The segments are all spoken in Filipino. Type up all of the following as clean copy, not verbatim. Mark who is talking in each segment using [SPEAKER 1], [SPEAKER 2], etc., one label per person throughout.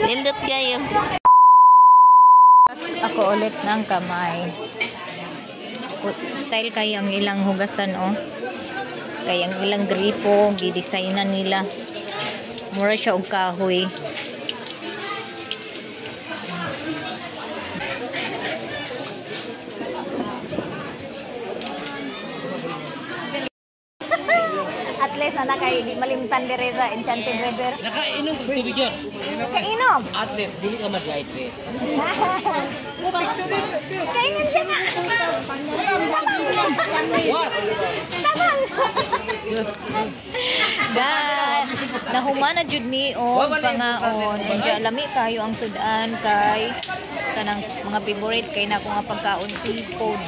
[SPEAKER 1] Lindot kayo. Ako ulit ng kamay. Style kay ang ilang hugasan oh. Kay ang ilang gripo gidesignan nila. Mura siya og kahoy. At least anak kay di malimtan dire sa Enchanted River.
[SPEAKER 2] Nakainom ko tubig yan.
[SPEAKER 1] Kainom.
[SPEAKER 2] At least dili ka mag-hydrate.
[SPEAKER 1] Kainin siya nga.
[SPEAKER 2] What?
[SPEAKER 1] God, nahumana jud ni og pangaon. Unja lami kayo ang sudan kay kanang mga favorite kay nako nga pagkaon seafood.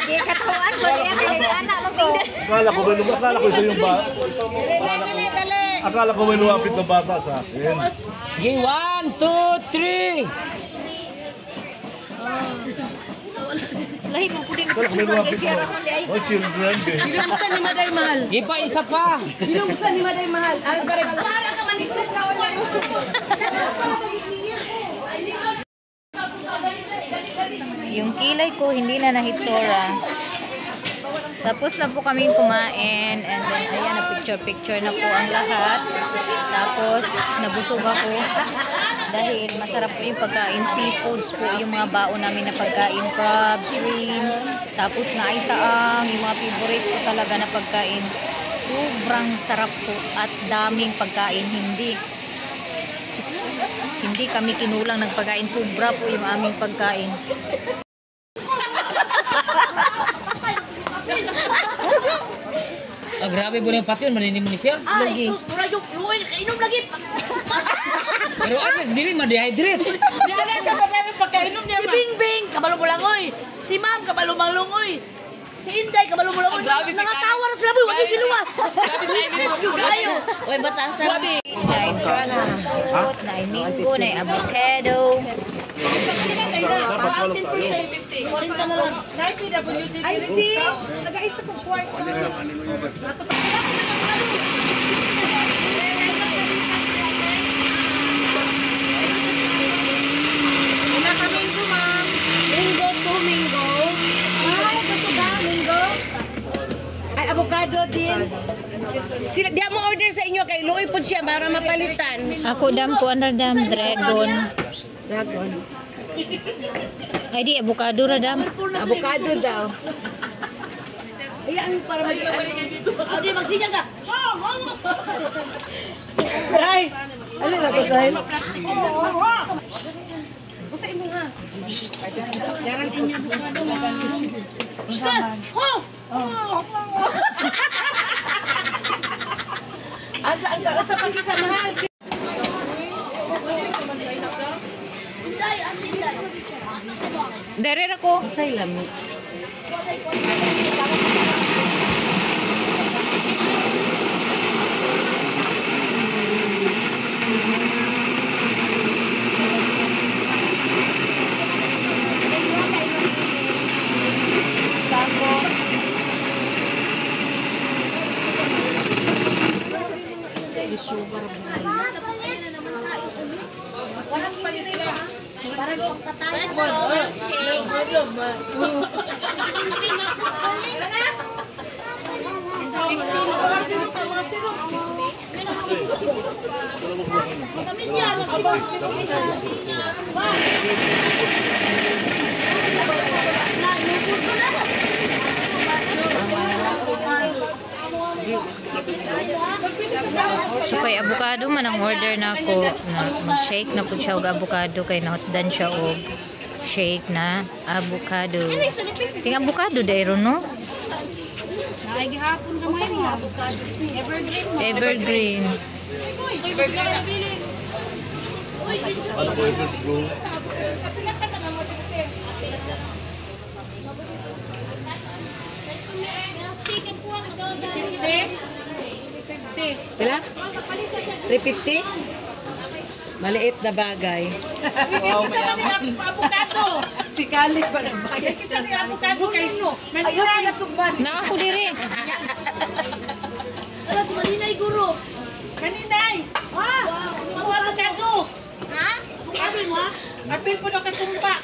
[SPEAKER 1] Di katuan ko diya kay anak mo.
[SPEAKER 3] Akala ko isa yung ba. Akala ko may lumapit na bata sa akin.
[SPEAKER 2] Okay, 1, 2, 3.
[SPEAKER 1] Lahi mo puding
[SPEAKER 3] Akala ko may lumapit na. Oh, children.
[SPEAKER 4] Binubusan ni Maday Mahal.
[SPEAKER 2] Di pa isa pa.
[SPEAKER 4] Binubusan ni Maday Mahal. Para ka manikot na wala.
[SPEAKER 1] Yung kilay ko hindi na nahitsura. Tapos na po kaming kumain and then ayan, na picture na po ang lahat. Tapos nabusog ako dahil masarap po yung pagkain. Seafoods po yung mga baon namin na pagkain. Crab, shrimp, tapos naisaang, yung mga favorite ko talaga na pagkain. Sobrang sarap po at daming pagkain. Hindi kami kinulang nagpagkain. Sobra po yung aming pagkain.
[SPEAKER 2] Ah, grabe po yung patyon, maninimunin siya.
[SPEAKER 4] Ay, sus, mura yung fluid. Kainom lagi.
[SPEAKER 2] Pero at least dili ma-dehydrate.
[SPEAKER 4] Si Bingbing, kabalo mo langoy. Si Ma'am, kabalo manglungoy. Si Inday, kabalo mo langoy. Nangatawar sila boy, wag yung giluwas. Isit yung kayo.
[SPEAKER 1] Uy, batasan. Nai dragon fruit, nai mango, nai avocado.
[SPEAKER 4] I see. Nag-aisa kong kwarto. Wala kaming ko, ma'am. Mango, 2 mangoes. Ay, gusto ba? Mango? Ay, avocado din. Sila, di mo order sa inyo kay Louie po siya para mapalitan.
[SPEAKER 1] Ako dam ko under dam dragon.
[SPEAKER 4] Dragon.
[SPEAKER 1] Ay di avocado ra dam.
[SPEAKER 4] Avocado daw. Ayan, para di magsinya ka. Ay! Ano na ko dahil? Basta imo nga. Sarang inyo avocado nga. Basta! Oh! Asa ang sa pagkisa mahal?
[SPEAKER 1] Dere ra ko.
[SPEAKER 4] Say lami.
[SPEAKER 1] So kay avocado man ang order na ako na mag-shake na po siya og avocado kay nahotdan siya og shake na avocado. Ting avocado dayro no?
[SPEAKER 4] Ay gihapon ka mo ni avocado.
[SPEAKER 1] Evergreen.
[SPEAKER 3] Ano ko yung bro?
[SPEAKER 4] Sila? 350? Maliit na bagay.
[SPEAKER 5] Isa na ni avocado.
[SPEAKER 4] Si Kalik pa na bagay.
[SPEAKER 5] Isa ni avocado kay no.
[SPEAKER 4] Ayaw na tumban.
[SPEAKER 1] Na ako diri.
[SPEAKER 5] dili po nakatumpa.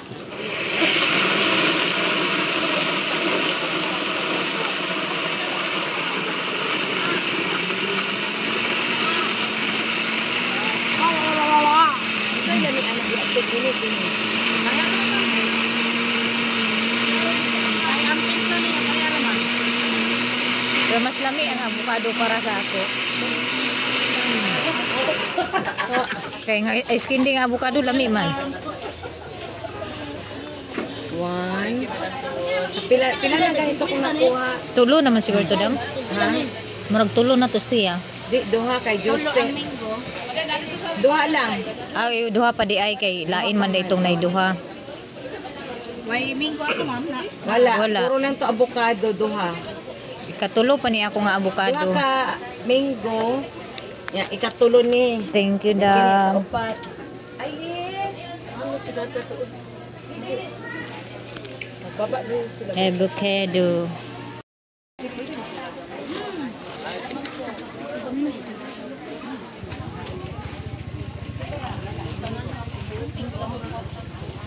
[SPEAKER 4] Isa na ni anak iapit ini.
[SPEAKER 5] Ay, ang timpla niya, kaya naman.
[SPEAKER 1] Pero mas lami ang avocado para sa ako. Kaya nga, ice candy nga avocado lami man.
[SPEAKER 4] One. Pila na ganito ko nakuha.
[SPEAKER 1] Tulo naman siguro to dam.
[SPEAKER 4] Ha?
[SPEAKER 1] Murag tulo na to siya.
[SPEAKER 4] Di, duha kay Jose. Duha lang.
[SPEAKER 1] Duha pa di ay kay lain man da itong naiduha.
[SPEAKER 5] May minggo ako, ma'am, na.
[SPEAKER 4] Wala. Puro lang to avocado, duha.
[SPEAKER 1] Ikatulo pa ni ako nga
[SPEAKER 4] Duha
[SPEAKER 1] avocado.
[SPEAKER 4] ka mango. Yan, ikatulo ni.
[SPEAKER 1] Thank you dam.
[SPEAKER 4] Upat. Ay, Baba din sila.
[SPEAKER 1] Avocado.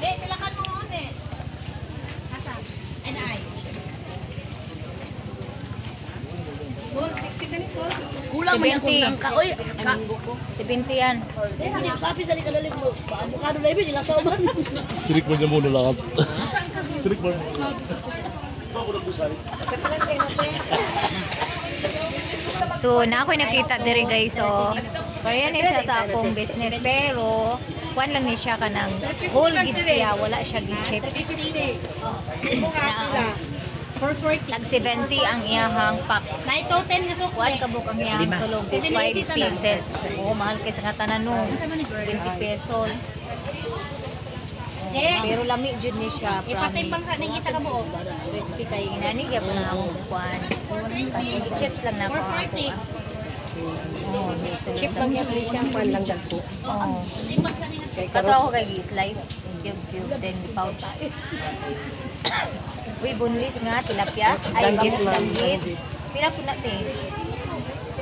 [SPEAKER 5] Pilakan mo ulit. Asa? Ay.
[SPEAKER 1] Kulang man yung kundang ka. Oy, 70 yan.
[SPEAKER 3] Tirik mo niya muna lahat. Tirik mo.
[SPEAKER 1] So, na ako'y nakita diri guys. So, parehan siya sa akong business. Pero, kuan lang ni siya ka ng whole gid siya. Wala siya gid chips. Na, tag 70 ang iyahang pack.
[SPEAKER 5] Na ito, 10 nga sukle.
[SPEAKER 1] Kuan kabuk ang iyahang sulog. 5 pieces. Oo, mahal kay sa nga tanan no. 20 pesos. Pero lami jud ni siya,
[SPEAKER 5] Ipatimbang
[SPEAKER 1] promise.
[SPEAKER 5] sa ning isa ka buo.
[SPEAKER 1] Crispy kay inani kaya pa na akong kuan. Kasi chips lang na ako.
[SPEAKER 5] 440.
[SPEAKER 1] Oh,
[SPEAKER 4] Chip lang siya, pan lang dagpo.
[SPEAKER 1] Oh.
[SPEAKER 5] Timbang sa ning
[SPEAKER 1] Kato ako kay slice, cube, then pouch. Uy, bunlis nga, tilapia. Ay,
[SPEAKER 4] Danggit
[SPEAKER 1] bangus
[SPEAKER 4] lang,
[SPEAKER 1] danggit.
[SPEAKER 4] danggit.
[SPEAKER 1] Pila po natin.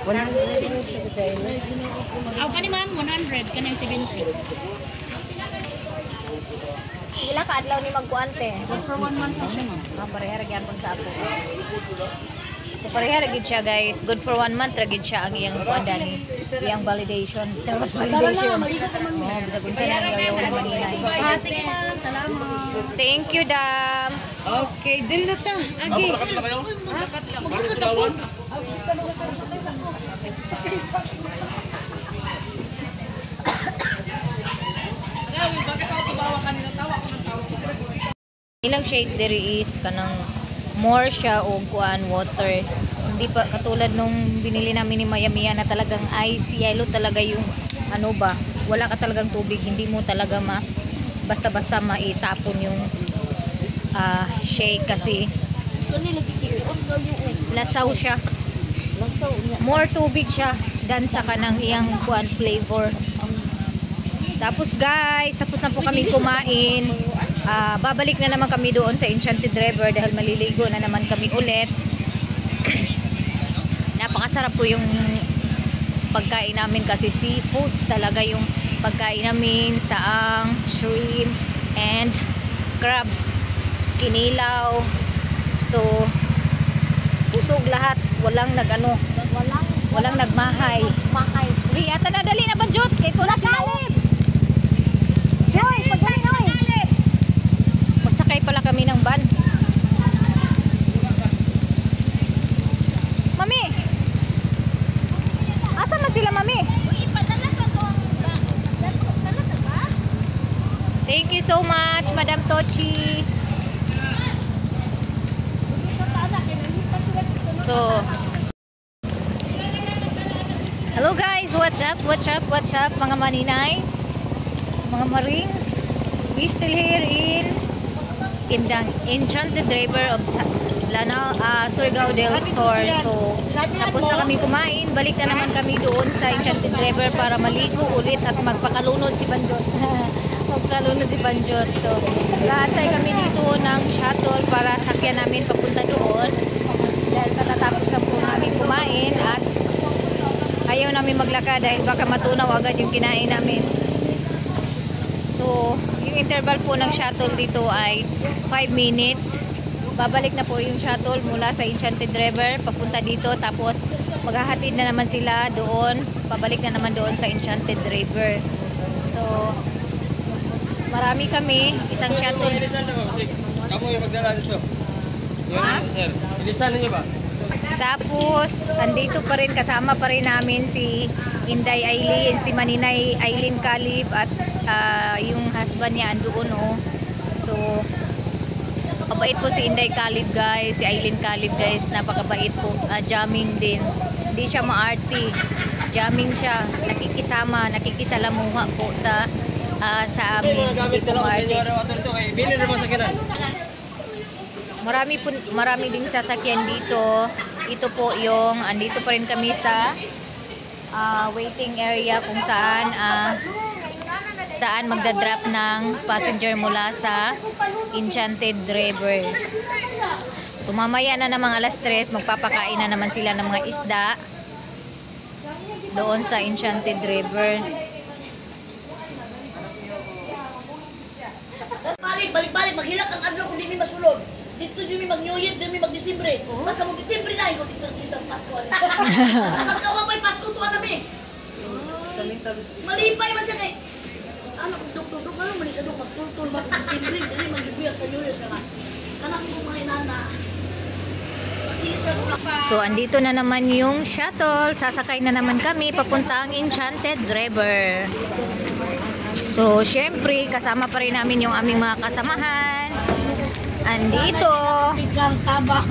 [SPEAKER 4] 100 lang siya kaya na.
[SPEAKER 5] Aw kani ma'am 100 kanang 70.
[SPEAKER 1] Ila ka adlaw ni magkuante.
[SPEAKER 5] For 1 month na siya ma'am.
[SPEAKER 1] Parehara gyud pag sa ako. So parehara gid siya guys. Good for 1 month ra gid siya ang iyang kuanda ni iyang validation. Charot validation. Oh, bisag unsa na yaw na maninay.
[SPEAKER 5] Ah, sige ma'am. Salamat.
[SPEAKER 1] Thank you, Dam.
[SPEAKER 4] Okay, dili na ta. Agi.
[SPEAKER 1] Ilang shake diri is kanang more siya o kuan water. Hindi pa katulad nung binili namin ni Maya na talagang ice yellow talaga yung ano ba, wala ka talagang tubig, hindi mo talaga basta-basta maitapon yung shake kasi lasaw siya. More tubig siya than sa kanang iyang kuan flavor. Tapos guys, tapos na po kami kumain. Babalik na naman kami doon sa Enchanted River dahil maliligo na naman kami ulit. Napakasarap po yung pagkain namin kasi seafoods talaga yung pagkain namin, saang, shrimp, and crabs, kinilaw. So, busog lahat. Walang nagano, walang nagmahay. Okay, yata na dali na ba, Jot? Kay Tula Salib! Joy, pagdali, oy! Magsakay pala kami ng van. Mami! Asa na sila, Mami? Thank you so much, Madam Tochi. So, hello guys, what's up mga maninay, mga maring. We still here in the Enchanted River of Lanao, Surigao del Sur. So, tapos na kami kumain, balik na naman kami doon sa Enchanted River para maligo ulit at magpakalunod si Banjot. Magpakalunod si Banjot. So, gaantay kami dito ng shuttle para sakyan namin papunta doon. Dahil katatapos na po namin kumain at ayaw namin maglakad dahil baka matunaw agad yung kinain namin. So, Yung interval po ng shuttle dito ay 5 minutes. Babalik na po yung shuttle mula sa Enchanted River papunta dito, tapos maghahatid na naman sila doon, pabalik na naman doon sa Enchanted River. So marami kami, isang shuttle.
[SPEAKER 2] Kamu yung magdala dito.
[SPEAKER 1] Ha?
[SPEAKER 2] Sir, bilisan niyo ba?
[SPEAKER 1] Tapos andito pa rin, kasama pa rin namin si Inday Aileen, si Maninay Aileen Calib, at yung husband niya andoon, oh. So mabait po si Inday Calib, guys, si Aileen Calib, guys, napakabait po. Jamming din, hindi siya maarte, jamming siya, nakikisama, nakikisalamuha po sa amin, hindi po maarte.
[SPEAKER 2] Bili naman sa kinan.
[SPEAKER 1] Marami ding sasakyan dito. Ito po yung, andito pa rin kami sa waiting area kung saan magdadrop ng passenger mula sa Enchanted River. So mamaya na namang alas 3, magpapakain na naman sila ng mga isda doon sa Enchanted River.
[SPEAKER 6] Balik, maghilak ang adlaw kung di mi masulod. Dito di mi mag-New Year, di mi mag-Disyembre. Basta mo Disyembre na, ikaw dito ang Pasko. Pagkawa may Pasko, tuwa na mi. Malipay man siya kay. Ano, duk-duk, ano, malisadok, magtultul, mag-Disyembre, dili mag-ibiyag sa New Year sa man. Anak ko mga inana. Magsisa ko na pa.
[SPEAKER 1] So andito na naman yung shuttle, sasakay na naman kami papuntang Enchanted River. So syempre kasama pa rin namin yung aming mga kasamahan. Andito.
[SPEAKER 6] Tigang taba.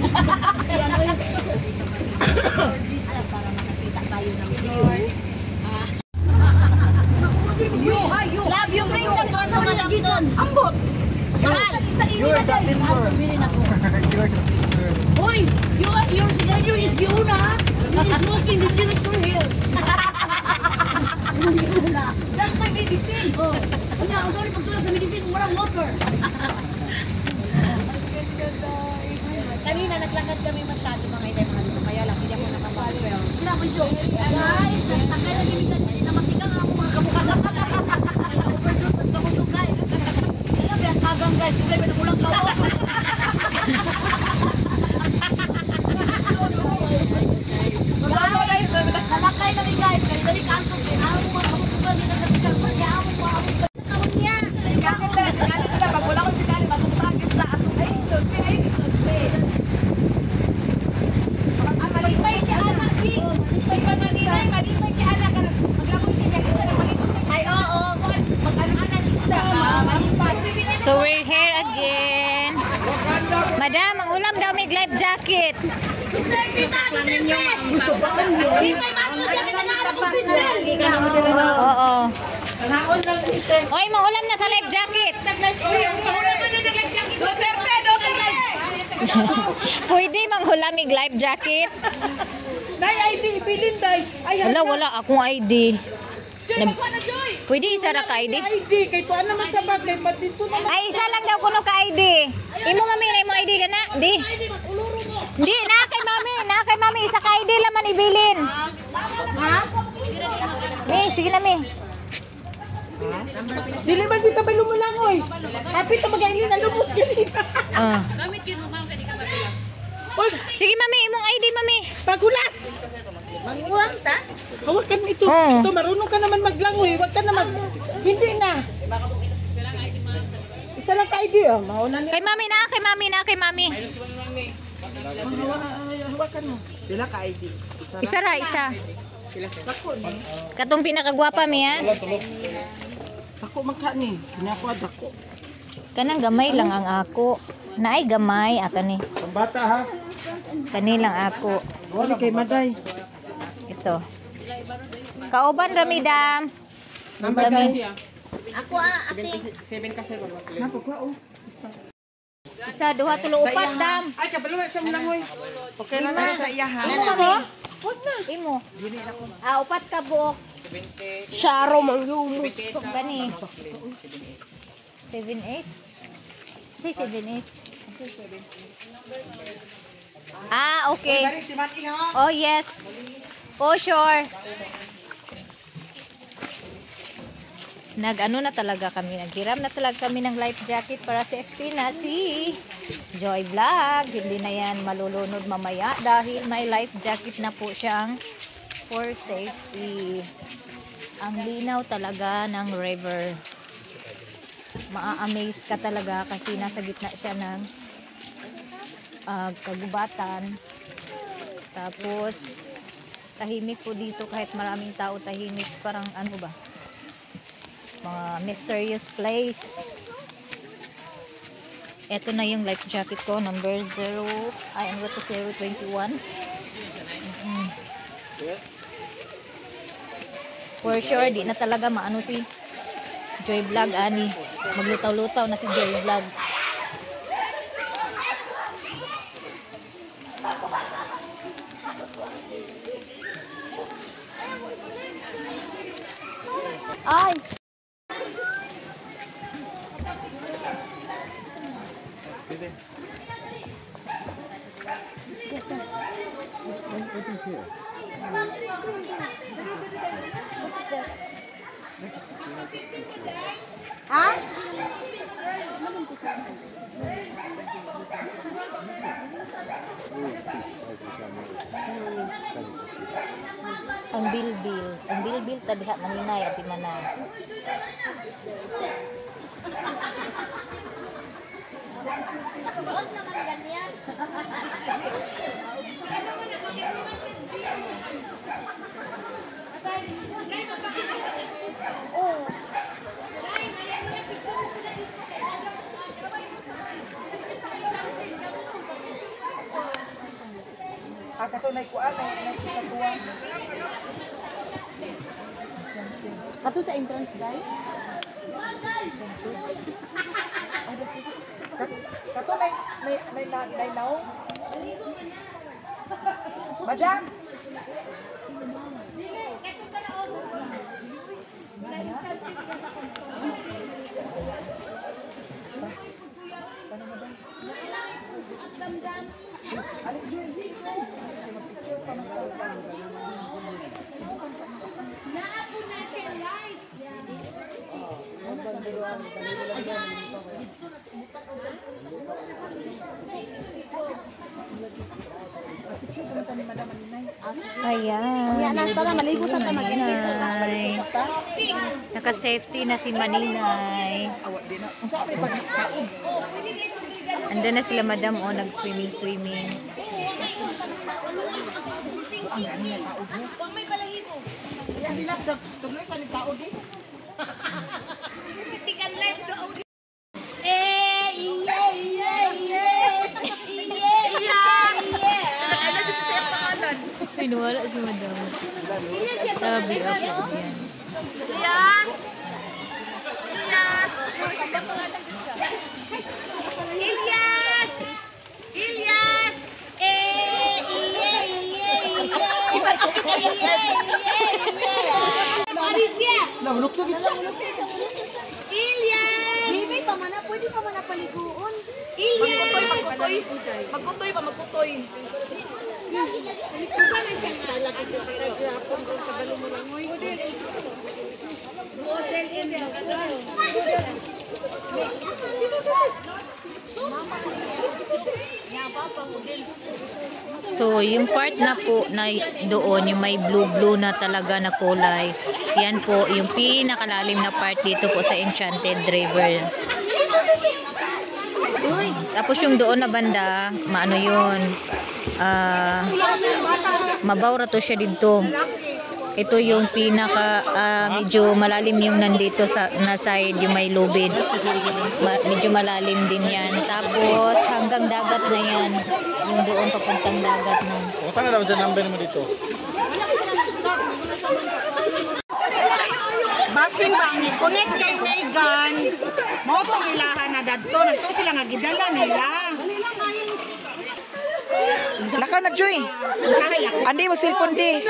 [SPEAKER 6] Love you, bring them to sa mga gitons. Ambot. Mahal. You're the pillar. Hoy, your cigarro is giuna. You're smoking the lyrics for here. That's my medicine. Oh. I'm sorry pagtulog sa medicine, walang water. Kanina naglakad kami masyado mga itay mga dito, kaya lang hindi ako nakapaswell. Sila po joke. Guys, nagsakay na kami kasi hindi naman tika nga ako mga kamukha. Overdose, tapos nakusog guys. Kaya may kagang guys, kulay ba na ulang kawo? Nalakay kami guys, kaya dali ka antos, kaya ako mga kamukugan, hindi nagkatikang, kaya ako mga kamukugan. Kawin niya! Bakit na, sakali nila, pag wala ko sikali, matutagis na ako. Ay, sulti, ay, sulti. Malipay siya anak, Bi. Malipay ka maninay, malipay siya anak. Maglamon siya, kaya isa na malipay. Ay, oo. Mag-anak isa ka, malipay.
[SPEAKER 1] So we're here again. Madam, ang ulam daw may life jacket. Oo. Oy, maulam na sa life jacket. Pwede manghulam mig life jacket.
[SPEAKER 4] Nay, ID, pilin, day.
[SPEAKER 1] Wala akong ID. Pwede isa ra ka ID?
[SPEAKER 4] ID, kay tuan naman sa bag, kay patito naman.
[SPEAKER 1] Ay, isa lang daw kuno ka ID. Imo mami na imo ID kana? Di. Di na kay mami isa ka ID laman ibilin. Ha? Sige na mi.
[SPEAKER 4] Dili man dito ba lumulangoy? Happy to magailin na lumos ganito.
[SPEAKER 5] Gamit yun, ma'am, kadi ka mabila.
[SPEAKER 1] Sige mami, imong ID mami.
[SPEAKER 4] Pagulat!
[SPEAKER 5] Manguwang ta?
[SPEAKER 4] Hawakan mo ito.
[SPEAKER 1] Oo.
[SPEAKER 4] Ito, marunong ka naman maglangoy. Huwag ka na Hindi na. Isa lang ka ID, oh. Mauna niya.
[SPEAKER 1] Kay mami na, kay mami.
[SPEAKER 4] Hawakan mo. Sila ka ID.
[SPEAKER 1] Isa. Katong pinakagwapa mi ha.
[SPEAKER 4] Ako magkani. Kinako ako.
[SPEAKER 1] Kanang gamay lang ang ako. Naay gamay akani.
[SPEAKER 3] Ang bata ha.
[SPEAKER 1] Kani lang ako.
[SPEAKER 4] Wala kay Maday.
[SPEAKER 1] Ito. Kauban ramidam. Kami.
[SPEAKER 5] Ako ate.
[SPEAKER 2] 7 kasi ba?
[SPEAKER 4] Napagwa, oh.
[SPEAKER 1] Isa, duha, tulo, upat dam.
[SPEAKER 4] Ay, kabalo na siya langoy. Okay lang na sa iya, ha?
[SPEAKER 1] Imo mami. Imo. Upat ka buok.
[SPEAKER 4] Sharo mang humus.
[SPEAKER 1] Kani. 7-8. Say 7-8. Okay. Oh, yes. Oh, sure. nag-ano na talaga kami, naghiram na talaga kami ng life jacket para safety na si Joy Vlog. Hindi na yan malulunod mamaya dahil may life jacket na po siyang for safety. Ang linaw talaga ng river. Maa-amaze ka talaga kasi nasa gitna siya ng kagubatan. Tapos tahimik po dito kahit maraming tao, tahimik, parang ano ba, mga mysterious place. Ito na yung life jacket ko, number 021. For sure di na talaga maano si Joy Vlog ani, maglutaw-lutaw na si Joy Vlog. Ay!
[SPEAKER 6] Ha?
[SPEAKER 1] Ang bilbil tadiha maninay at mana.
[SPEAKER 6] Huwag naman ganyan. Kato sa entrance guys.
[SPEAKER 4] Kato may now. Madam.
[SPEAKER 1] Ayan.
[SPEAKER 6] Yan na tara maligo sa ta mag-entrance na.
[SPEAKER 1] Maninay. Naka-safety na si Maninay. Andun na sila madam o nag-swimming.
[SPEAKER 4] Yan nila tuloy pa ni tao din. Sikan live to audio.
[SPEAKER 1] Pinuwala si madam. Tabi ako yan.
[SPEAKER 6] Ilyas! Marisya!
[SPEAKER 4] Nalukso gid siya.
[SPEAKER 6] Ilyas! Bibi pa man na, pwede pa man na paliguon.
[SPEAKER 4] Magkutoy pa magkutoy.
[SPEAKER 1] So, yung part na po na doon, yung may blue na talaga na kulay, yan po yung pinakalalim na part dito po sa Enchanted River. Tapos yung doon na banda, maano yun, mabawra to siya dito. Ito yung pinaka medyo malalim yung nandito sa na side, yung may lubid. Medyo malalim din yan. Tapos hanggang dagat na yan. Yung doon papuntang dagat na.
[SPEAKER 3] Punta na daw sa number mo dito.
[SPEAKER 4] Basing bang connect kay Megan. Mo tong ilahan na dadto, nagto sila nga gidala nila.
[SPEAKER 7] Laka na Joy. Andi mo cellphone di.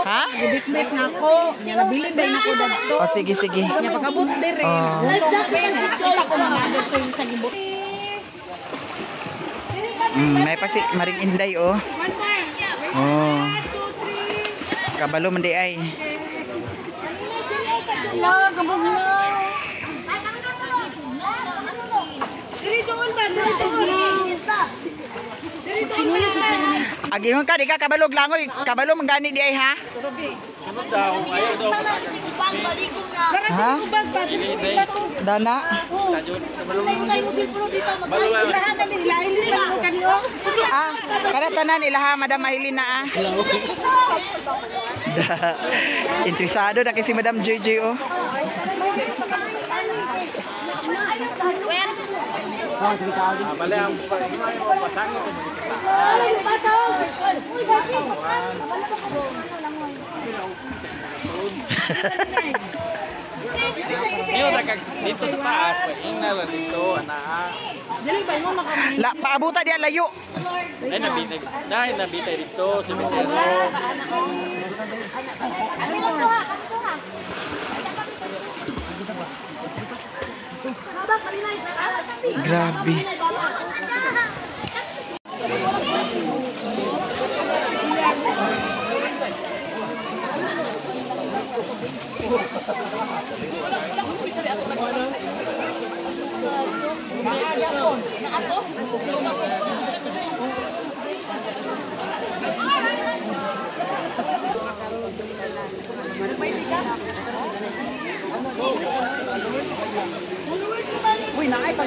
[SPEAKER 7] Ha?
[SPEAKER 4] Gibitmet na ako. Nya nabilin day nako dadto.
[SPEAKER 7] Oh sige sige.
[SPEAKER 4] Nya pagabot dire.
[SPEAKER 7] Oh.
[SPEAKER 4] Nakita ko mga dadto sa gibot.
[SPEAKER 7] May pasi maring inday oh. Oh. Kabalo man di ay. Agingon ka, di ka kabalog langoy. Kabalo manggani di ay ha? Ha? Dana? Ah, kada tanan ilaha Madam Maylin na ah. Interesado na kasi Madam JJ oh.
[SPEAKER 3] Dito sa taas, paingna lang dito, anak.
[SPEAKER 7] La paabuta dia layo.
[SPEAKER 3] Dahil nabitay dito, sa bitero.
[SPEAKER 7] Grabe. Uy, naay pa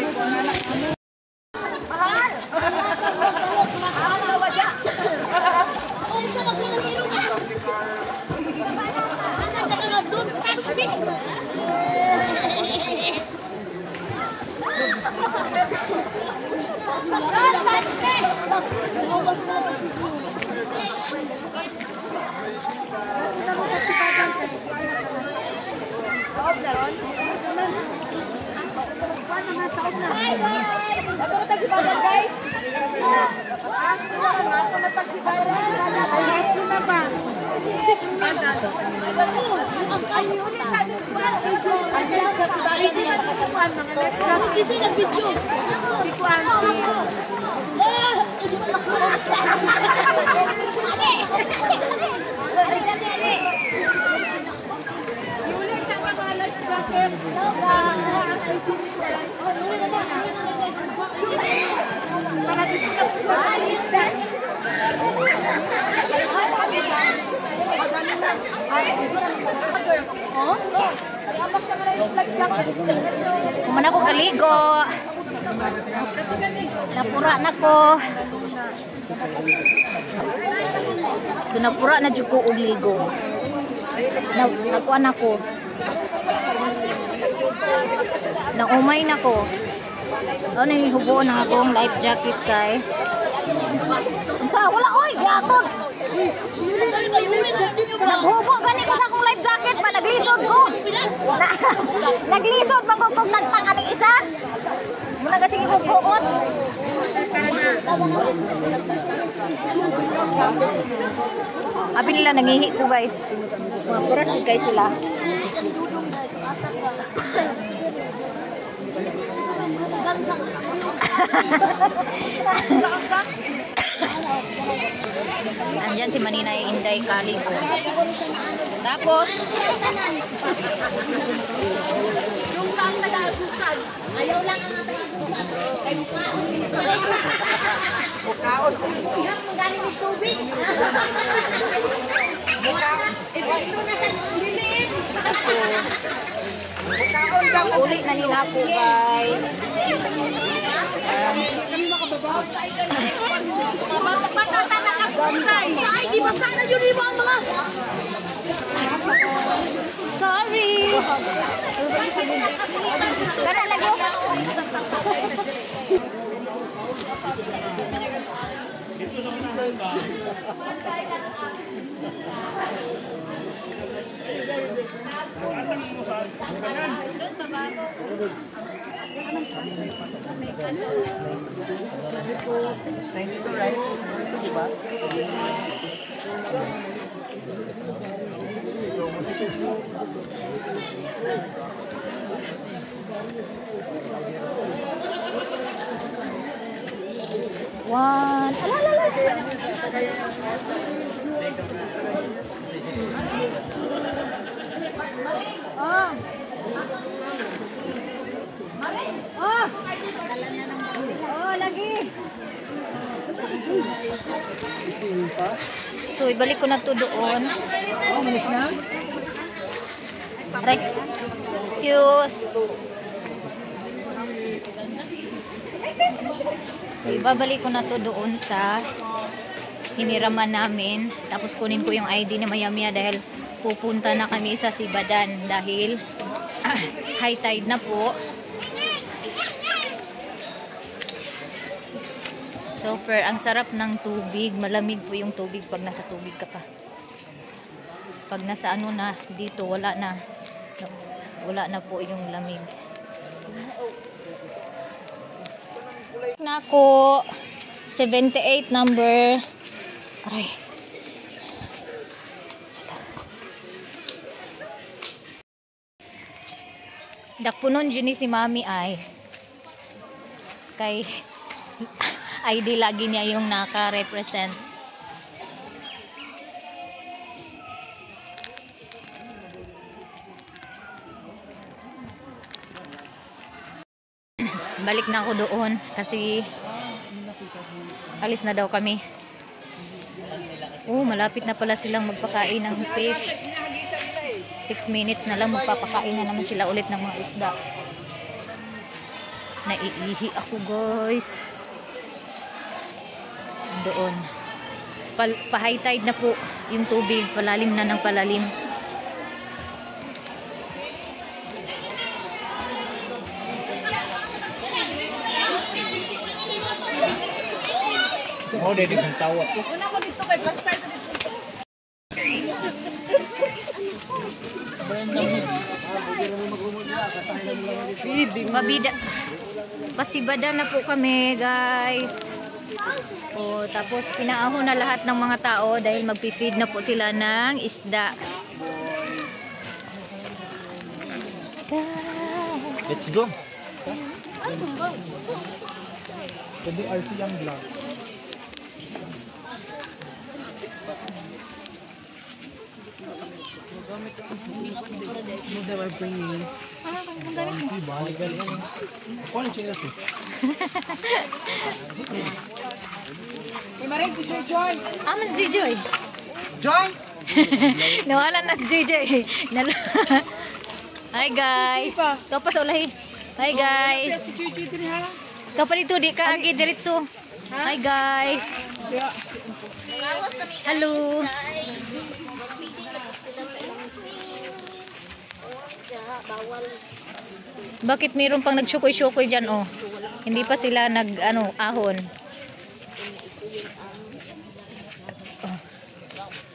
[SPEAKER 1] Kumana ko kaligo. Napura na ko. So napura na jud ko og ligo. Nakuha na ko. Naumay na ko. Ano yung hubo na akong life jacket kay. Sa wala oy, gaton. Naghubo gani ko sa akong life jacket pa naglisod ko. Naglisod man ko kung nagtang aning isa. Muna kasi ibubuot. Abi nila nangihi ko guys. Mga puras guys sila. Andyan si Maninay Inday Kaligo. Tapos
[SPEAKER 6] Yung lang nag-agusan. Ayaw lang ang nag-agusan. Kay mukha. Mukhaon. Yung galing ng tubig. Ito na sa lilit.
[SPEAKER 1] uli na nila po guys.
[SPEAKER 6] Ay, di ba sana yun ang mga...
[SPEAKER 1] Sorry. Kara lagi. One. Oh. So, ibalik ko na to doon. Right. Excuse. So, ibabalik ko na to doon sa hiniraman namin. Tapos kunin ko yung ID ni Mayamia dahil pupunta na kami sa Sibadan dahil high tide na po. Super, ang sarap ng tubig. Malamig po yung tubig pag nasa tubig ka pa. Pag nasa ano na, dito wala na po yung lamig. Nako, 78 number. Aray. Dakpunon dyan si Mami ay kay ID lagi niya yung naka-represent. Balik na ako doon kasi alis na daw kami. Malapit na pala silang magpakain ng fish. 6 minutes na lang magpapakain na naman sila ulit ng mga isda. Naiihi ako, guys. Doon. Pa-high tide na po yung tubig. Palalim na ng palalim.
[SPEAKER 2] Oh, dito ng tawa.
[SPEAKER 4] Una ko dito kay Plus Start dito.
[SPEAKER 1] Pasibada na po kami, guys. Tapos pinaahon na lahat ng mga tao dahil magpi-feed na po sila ng isda.
[SPEAKER 2] Let's go.
[SPEAKER 7] Pwede RC ang vlog.
[SPEAKER 4] Maring si Joy Joy.
[SPEAKER 1] Mas si Joy.
[SPEAKER 4] Joy.
[SPEAKER 1] Nawala na si JJ. Hi guys. Kau pa sa ulahi. Hi guys. Kau pa dito di ka agi diretso. Hi guys. Hello. Bakit mayroon pang nagsyukoy-syukoy dyan, oh? Hindi pa sila ahon.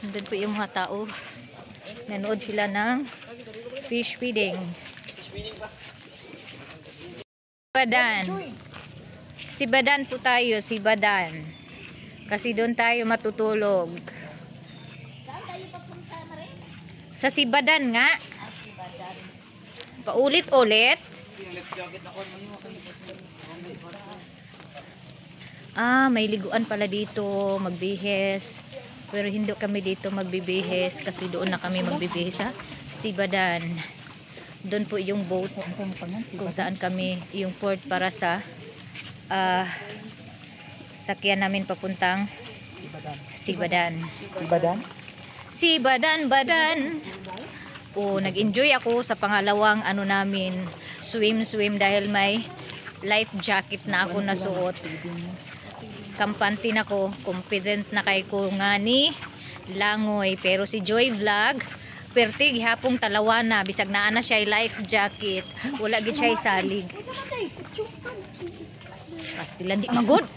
[SPEAKER 1] Nandun po yung mga tao. Nanood sila ng fish feeding. Sibadan. Sibadan po tayo, Sibadan. Kasi doon tayo matutulog. Sa Sibadan nga. Paulit-ulit. May liguan pala dito, magbihes. Pero hindi kami dito magbibihes kasi doon na kami magbibihes sa Sibadan. Doon po yung boat kung saan kami, yung port para sa sakyan namin papuntang Sibadan.
[SPEAKER 7] Sibadan?
[SPEAKER 1] Sibadan-badan. Nag-enjoy ako sa pangalawang namin, swim dahil may life jacket na ako nasuot. Kampante na ko, confident na kay ko nga ni langoy. Pero si Joy Vlog, pertig hapong talawa na, bisag naa na siya life jacket. Wala gid siya salig. Pastilan di magod.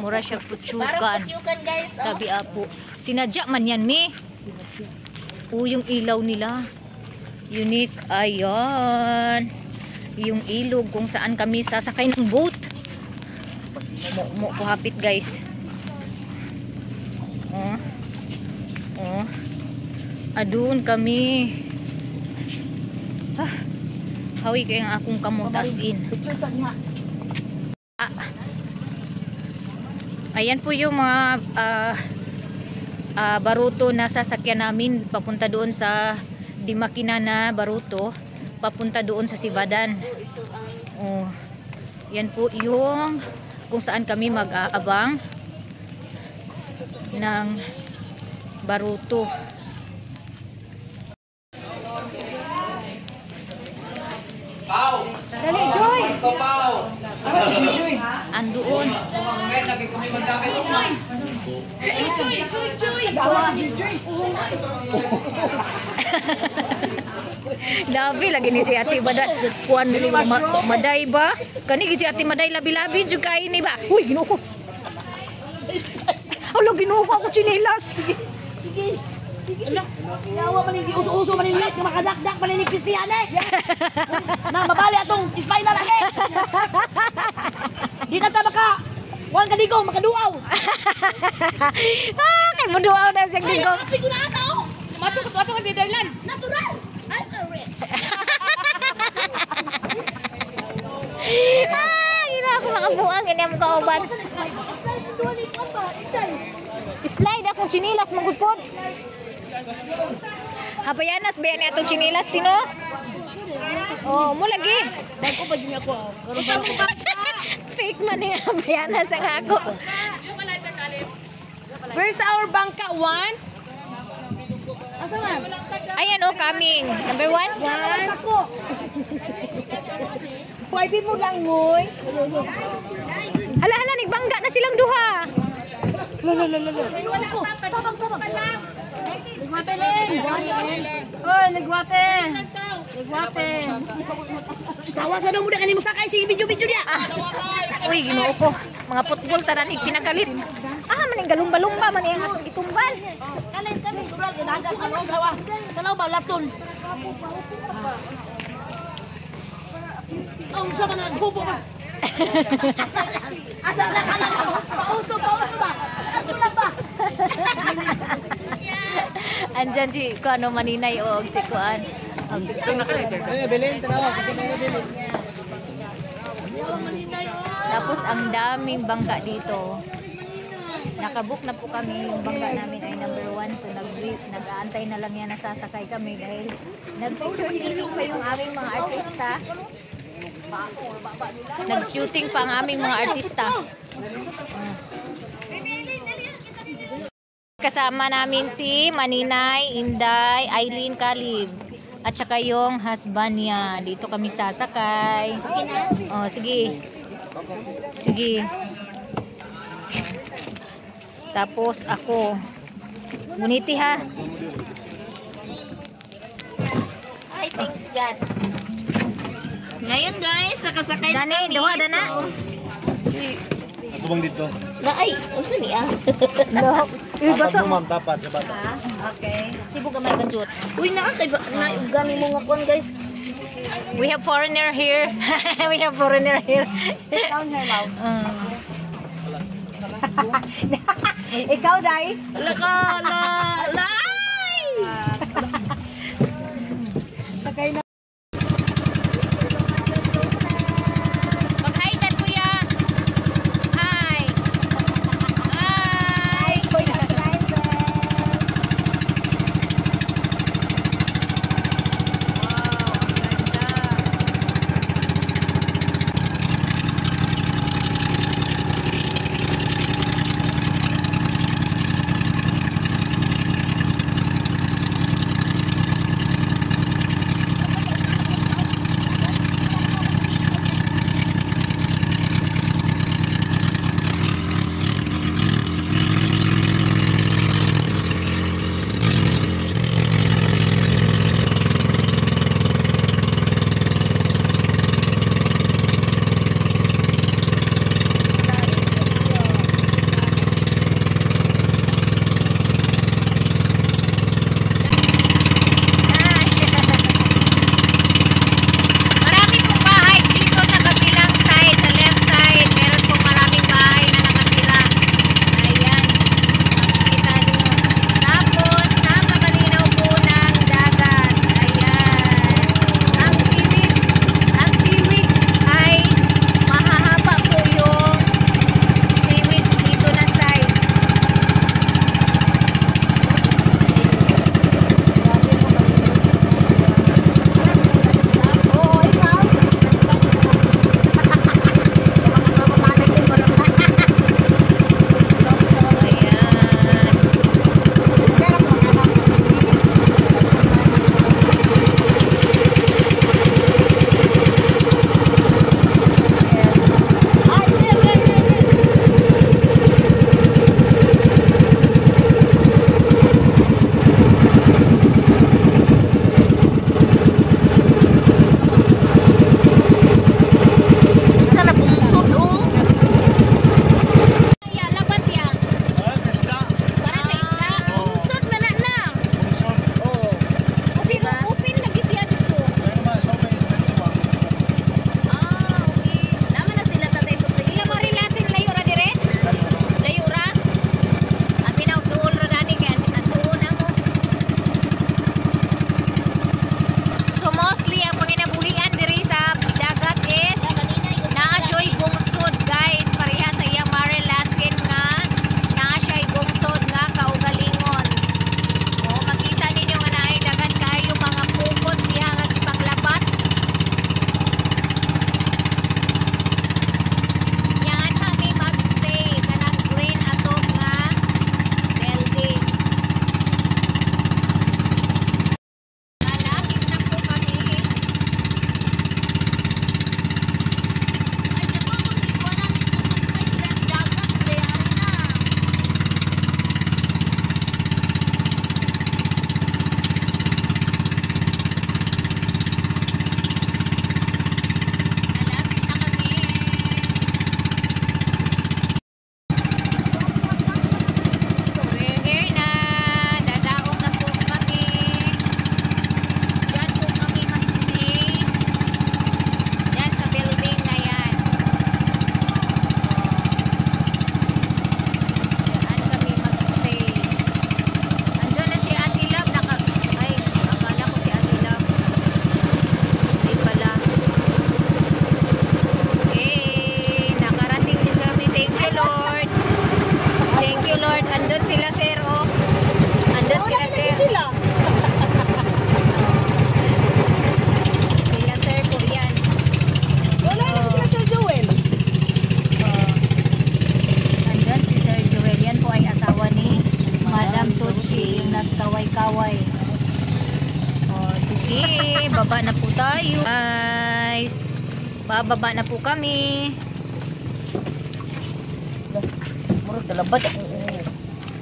[SPEAKER 1] Mura siya putsukan. Tabi apo. Sinadya man yan, me. Yung ilaw nila. Unique. Ayan. Yung ilog kung saan kami sasakay ng boat. Mo hapit, guys. Adun kami. Hawi kayo ang akong kamot as in. Ayan po yung mga baruto na sasakyan namin papunta doon sa Dimakina na baruto, papunta doon sa Sibadan. Yan po yung kung saan kami mag-aabang ng baruto. Dali, Joy! Andoon. Labi lagi ni si Ate Maday. Kuan Maday ba? Kani si Ate Maday labi-labi juga ini ba? Uy, Ginoo ko. Alo, Ginoo ko ako chinelas.
[SPEAKER 6] Sige. Yawa man ni uso-uso man ni lit nga makadakdak man ni Kristiyan eh. Na mabali atong spinal ane. Di na ta maka wan ka digong makaduaw.
[SPEAKER 1] Kay mo duaw na sa digong.
[SPEAKER 6] Api ko na ato.
[SPEAKER 4] Mato ka di Dailan.
[SPEAKER 6] Natural. I'm a rich.
[SPEAKER 1] Gina ako makabuang ini ang kauban. Slide akong chinilas magudpod. Habayanas ba yan itong chinilas, Tino? Oh, mo lagi.
[SPEAKER 6] Bago pa din ako.
[SPEAKER 1] Fake man yung habayanas ang ako.
[SPEAKER 4] Where's our bangka 1? Asa man?
[SPEAKER 1] Ayan oh, coming. Number 1?
[SPEAKER 6] Ako.
[SPEAKER 4] Pwede mo lang, Moy.
[SPEAKER 1] Hala, nagbangga na silang duha.
[SPEAKER 6] Ako. Tabang.
[SPEAKER 4] Nagwate rin. Hoy, nagwate.
[SPEAKER 6] Tawa sa daw mo na kanimo sakay sige video-video niya.
[SPEAKER 1] Uy, Ginoo ko. Mga putbol tanan pinagalit. Maning galumba-lumba man yang atong gitumbal.
[SPEAKER 6] Kanin kami tural ginagan ano gawa. Tanaw ba laton. Ang sa man nagbubo ba? Ada lang. Pauso ba? Ato lang ba?
[SPEAKER 1] Andyan si Kuano Maninay o si Kuan. Tapos ang daming bangka dito. Nakabook na po kami, yung bangka namin ay number 1. So nag-aantay na lang yan, nasasakay kami dahil nag-picture pa yung aming mga artista. Nag-shooting pa ang aming mga artista. Kasama namin si Maninay, Inday, Eileen Kalib. At saka yung husband niya. Dito kami sasakay. Oh, sige. Tapos ako. Muniti ha.
[SPEAKER 5] Hi, thanks God. Ngayon guys, nakasakay na
[SPEAKER 1] Dani,
[SPEAKER 5] kami.
[SPEAKER 1] duha na.
[SPEAKER 3] Ako bang dito?
[SPEAKER 5] Na ay, unsa niya?
[SPEAKER 1] No.
[SPEAKER 3] Tapat mo ma'am, tapat. Sa bata.
[SPEAKER 1] Sibo gamay banjut.
[SPEAKER 5] Uy, na gani mo nga kon guys.
[SPEAKER 1] We have foreigner here.
[SPEAKER 4] Sit down here, love. Ikaw, Dai?
[SPEAKER 5] La.
[SPEAKER 4] Tagay na.
[SPEAKER 1] Mag-hi sa kuya. Hi. Hi. kaway. Oh, sige, baba na po tayo. Guys, bababa na po kami.
[SPEAKER 5] Murag galabad ang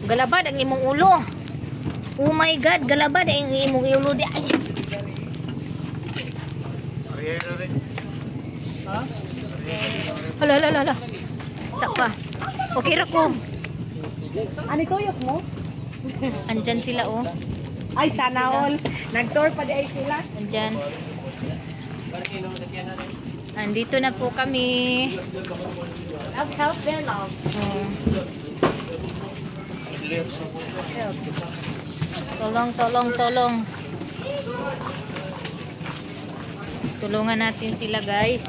[SPEAKER 1] Galabad ang imong ulo. Oh my God, galabad ang imong ulo di ay. Hala, hala, hala. Saka. Okay ra ko.
[SPEAKER 4] Ano tuyok mo?
[SPEAKER 1] Andyan sila oh.
[SPEAKER 4] Ay, sana all. Nag-tour pa di ay sila.
[SPEAKER 1] Andyan. Andito na po kami.
[SPEAKER 4] Help there, love.
[SPEAKER 1] Oh. Tolong, tolong, tolong. Tulungan natin sila, guys.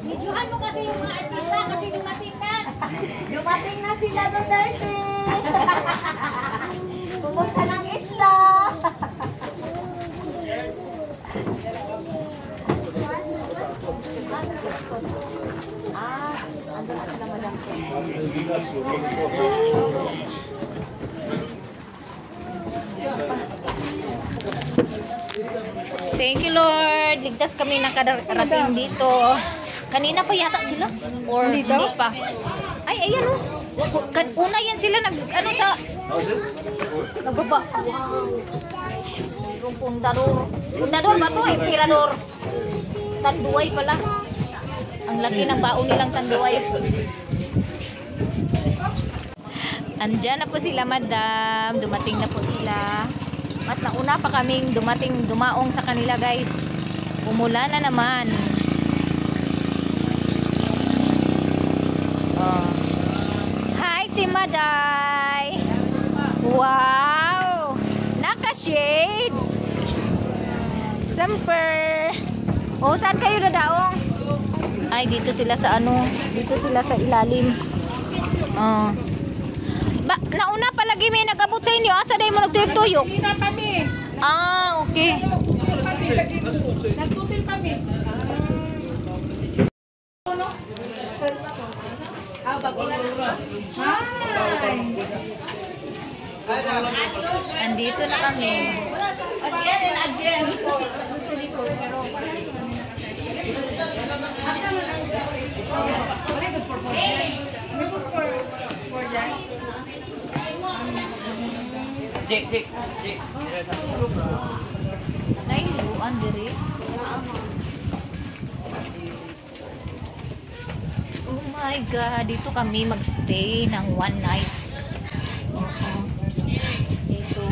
[SPEAKER 1] Videohan mo kasi yung mga artista kasi dumating na.
[SPEAKER 4] Dumating na sila Duterte. Pumunta ng isla. Ando na sila madam.
[SPEAKER 1] Thank you, Lord. Ligtas kami nakarating dito. Kanina pa yata sila? Or hindi pa? Ay, ayan o. Una yan sila ano sa... Nagbaba. Wow. Yung pundador. Pundador ba ito? Emperador. Tanduay pala. Ang laki ng baon nilang tanduay. Andyan na po sila, madam. Dumating na po sila. Mas nauna pa kaming dumaong sa kanila, guys. Umula na naman. Oh. Hi, Timaday! Wow! Naka-shade! Semper! Oh, saan kayo dadaong? Ay, dito sila sa ano? Dito sila sa ilalim. Oh. Nauna palagi may nag-abot sa inyo. Asa day mo nagtuyok-tuyok?
[SPEAKER 4] Hindi na kami.
[SPEAKER 1] Ah, okay.
[SPEAKER 4] Nagtupil kami.
[SPEAKER 1] Andito na kami.
[SPEAKER 4] Again and again.
[SPEAKER 2] Jik.
[SPEAKER 1] Nailuan diri. Oh my God, dito kami magstay ng one night. Dito.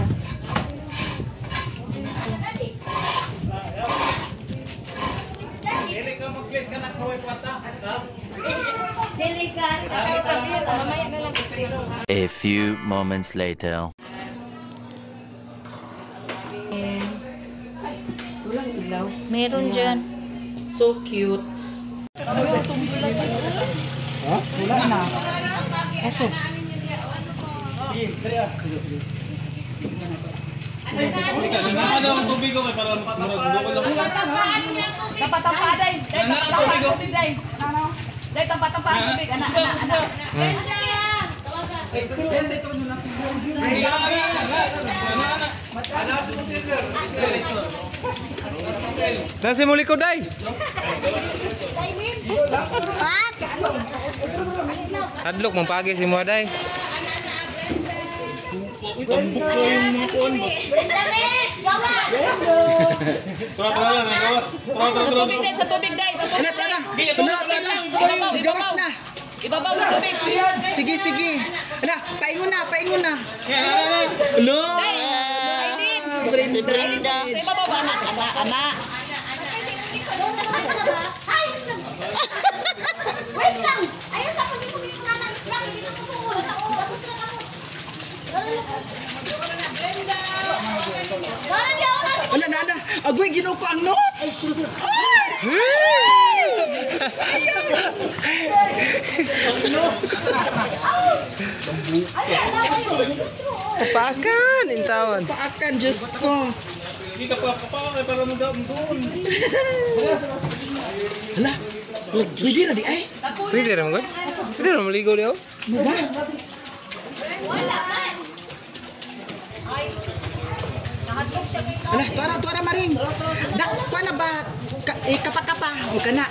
[SPEAKER 2] Dili ka mag-place ka na kaway kwarta.
[SPEAKER 8] A few moments later.
[SPEAKER 4] Walang ilaw.
[SPEAKER 1] Meron dyan.
[SPEAKER 4] So cute.
[SPEAKER 7] Wala na. Pasok.
[SPEAKER 3] Ano ang tubig ko para murag lang.
[SPEAKER 4] Tampad-tampad day. Tampad tubig day. Day tampad-tampad tubig ana.
[SPEAKER 2] Nasi muli ko day. Hadlok mong si mo day.
[SPEAKER 3] Tambok ko yung mga kuwan ba? Tara na, gawas.
[SPEAKER 4] Sa tubig day.
[SPEAKER 7] Gawas na.
[SPEAKER 4] Ibabaw sa tubig.
[SPEAKER 7] Sige. Ala, paingon na.
[SPEAKER 2] Hello.
[SPEAKER 1] Brenda.
[SPEAKER 4] Sa ibabaw ana.
[SPEAKER 6] Wait lang! Ayun sa pag mo yung nanan isla, hindi ko tumuhol. Wala di ako na si
[SPEAKER 7] Wala na. Agoy, ginuko ang notes.
[SPEAKER 9] Papakan, intawan.
[SPEAKER 7] Paakan, Diyos ko.
[SPEAKER 3] Hindi ka pa para doon.
[SPEAKER 7] Hala, pwede na di ay.
[SPEAKER 9] Pwede naman ko? Pwede naman maligo niyo?
[SPEAKER 7] Mo ba? Hala, tuara maring. Dak, kuha na ba? Kapa-kapa. O ka na.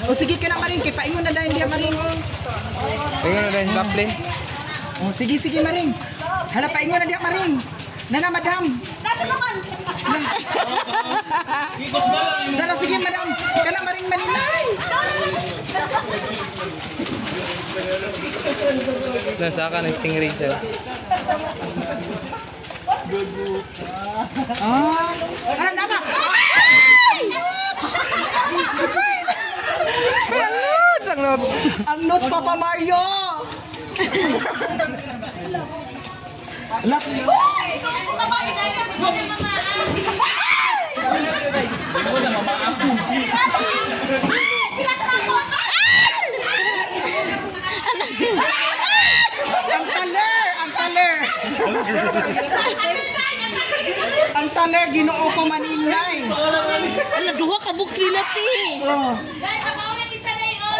[SPEAKER 7] O sige ka na maring. Kaya paingon na dahil diya maring.
[SPEAKER 9] Tingnan na rin yung plane.
[SPEAKER 7] O sige maring. Hala, paingon na diya maring. Nana, madam.
[SPEAKER 6] Nasa naman!
[SPEAKER 7] Nana, sige madam. Kana maring maninay.
[SPEAKER 9] Nasa ka ng stingray siya.
[SPEAKER 7] Hala, nana.
[SPEAKER 9] Ang notes!
[SPEAKER 7] Ang notes, Papa Mario. Hala. Ang taler, ginoo ko maninay.
[SPEAKER 4] Ala, duha ka buk sila ti.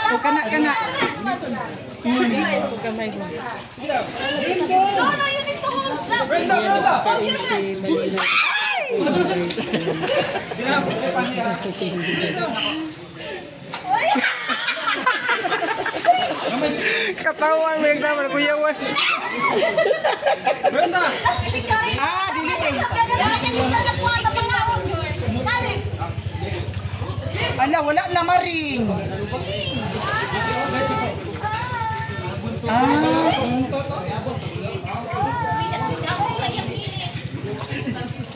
[SPEAKER 7] O kana.
[SPEAKER 9] Katawan mo yung kamar, kuyawan.
[SPEAKER 7] Dili kay. Ala, wala na maring.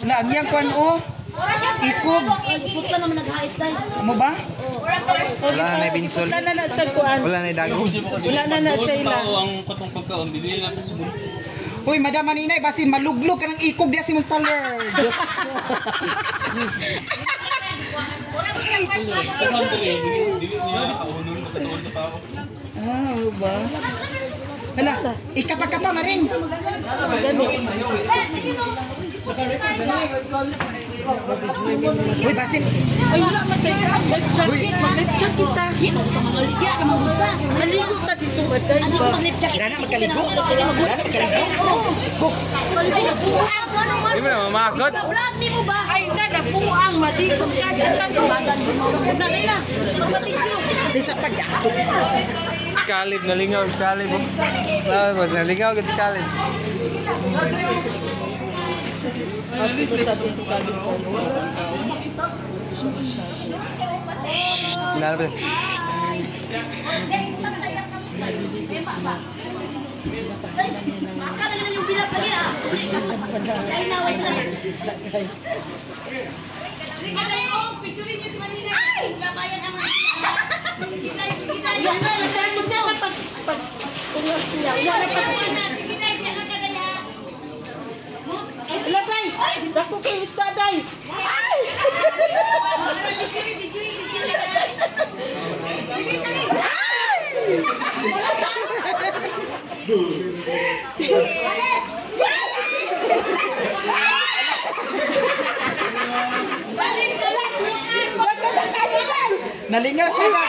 [SPEAKER 7] Wala, ang yang kwan o. Ikog.
[SPEAKER 6] Puta naman nag-hait tayo.
[SPEAKER 7] Mo ba?
[SPEAKER 9] Wala na yung binsol. Wala na siya kuan. Wala na yung dagong.
[SPEAKER 4] Wala na siya ila.
[SPEAKER 3] Ang katong pagkaon, dili na sa bulo.
[SPEAKER 7] Uy, Madam Maninay, basi maluglog ka ng ikog diya si mong taler. Diyos ko.
[SPEAKER 3] Kasan dili niya kaunon sa tuon sa pao.
[SPEAKER 7] Ano ba? Hala, ikapa-kapa maring. Uy, basin.
[SPEAKER 4] Ay, wala mag-lecture kita.
[SPEAKER 6] Maligya ka mabuta.
[SPEAKER 4] Maligo ta dito ba tayo?
[SPEAKER 6] Ano mag-lecture?
[SPEAKER 7] Wala na magkaligo. Go.
[SPEAKER 9] Di mo na mamakot.
[SPEAKER 6] Ulat ni mo ba?
[SPEAKER 4] Ay, na napuang madigong ka. Yan sa badan mo. Una na na.
[SPEAKER 7] Di sa pag-ato.
[SPEAKER 9] Skalib, nalingaw, skalib. Tapos, nalingaw ka skalib. Nalapit.
[SPEAKER 6] Akala na yung bilat lagi ah. China, wait lang. Ano yung picturein niyo si Manila? Labayan naman.
[SPEAKER 4] Yan na, nasa niya na pag ungas niya. Yan na pag Labay! Dako kayo iskaday! Ay!
[SPEAKER 7] Nalingaw siya na.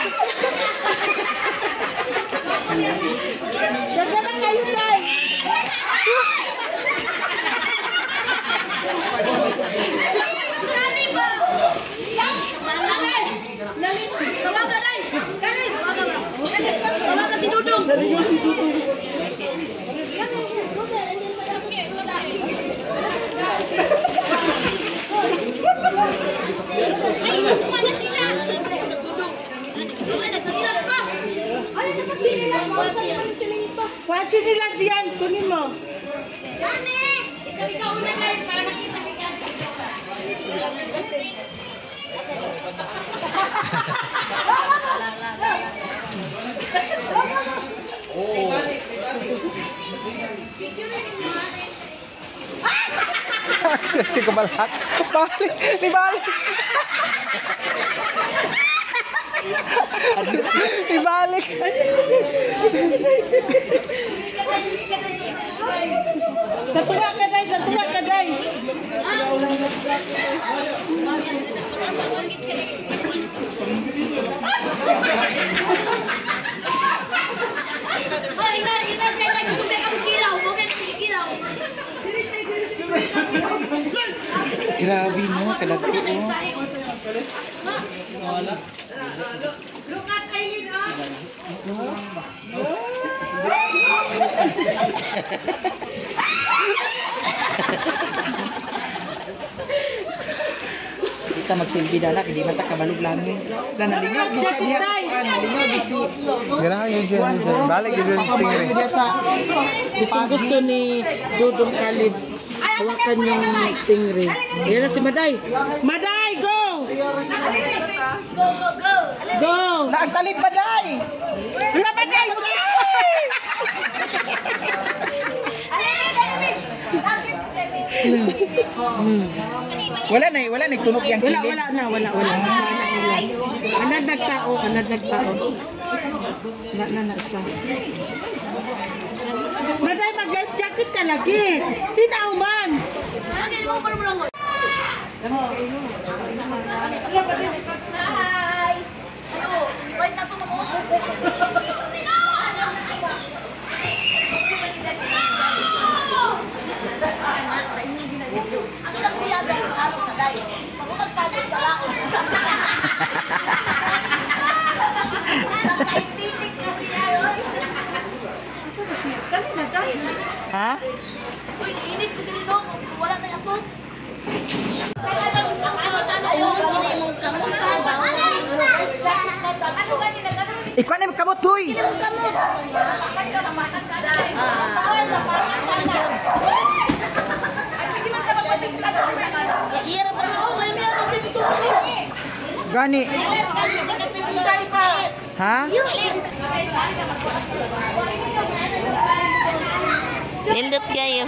[SPEAKER 4] Daga na kayo, tay!
[SPEAKER 6] Nani ba? Nani! Tawaga na! Nani! Tawaga si Dudong! Ay, kumana sila! Dudong! Nagsilas pa! Ay, nagsilas pa! Saan nagsilas pa?
[SPEAKER 4] Watch nila siyan! Kunin mo!
[SPEAKER 6] Nani! Ikaw una kayo para makita ni Gani.
[SPEAKER 9] Maksud si kebalak. Balik, dibalik. Dibalik.
[SPEAKER 7] Satuwa ka day.
[SPEAKER 6] Ay, ina siya tayo sumay ang kilaw. Mo na kilaw.
[SPEAKER 7] Grabe no, kalagpo oh.
[SPEAKER 6] Look at Aileen, ah.
[SPEAKER 7] Kita magsilbi dala, hindi man ta kabalog langin. Nalingaw di siya diha sa kuan, nalingaw di si.
[SPEAKER 9] Grabe yun siya. Balik yun sa stingray.
[SPEAKER 7] Diha sa
[SPEAKER 10] Gusto ni Dudong Khalid hawakan yung stingray. Yan na si Maday. Maday, go!
[SPEAKER 6] Go, go, go.
[SPEAKER 10] Go!
[SPEAKER 7] Naagtalib pa day.
[SPEAKER 10] Wala Maday!
[SPEAKER 7] Wala na tunog yang kilid.
[SPEAKER 10] Wala na. Anad nagtao. Na siya. Maday, mag-life jacket ka lagi. Tinaw man.
[SPEAKER 6] Hi. Ayo, invite na to mga ano lang siya guys, salot na dahil. Pag magsalot sa laon. Naka-aesthetic kasi ayoy.
[SPEAKER 10] Kanina tayo.
[SPEAKER 7] Ha?
[SPEAKER 6] Uy, init ko din no, wala na ako. Ayaw, gawin mo kamot. Ano ganyan na gano'n?
[SPEAKER 7] Ikaw na magkamot huy.
[SPEAKER 6] Kamot. Ira pa na ako, may meron kasi pituloy.
[SPEAKER 7] Gani. Ha?
[SPEAKER 1] Nindot kayo.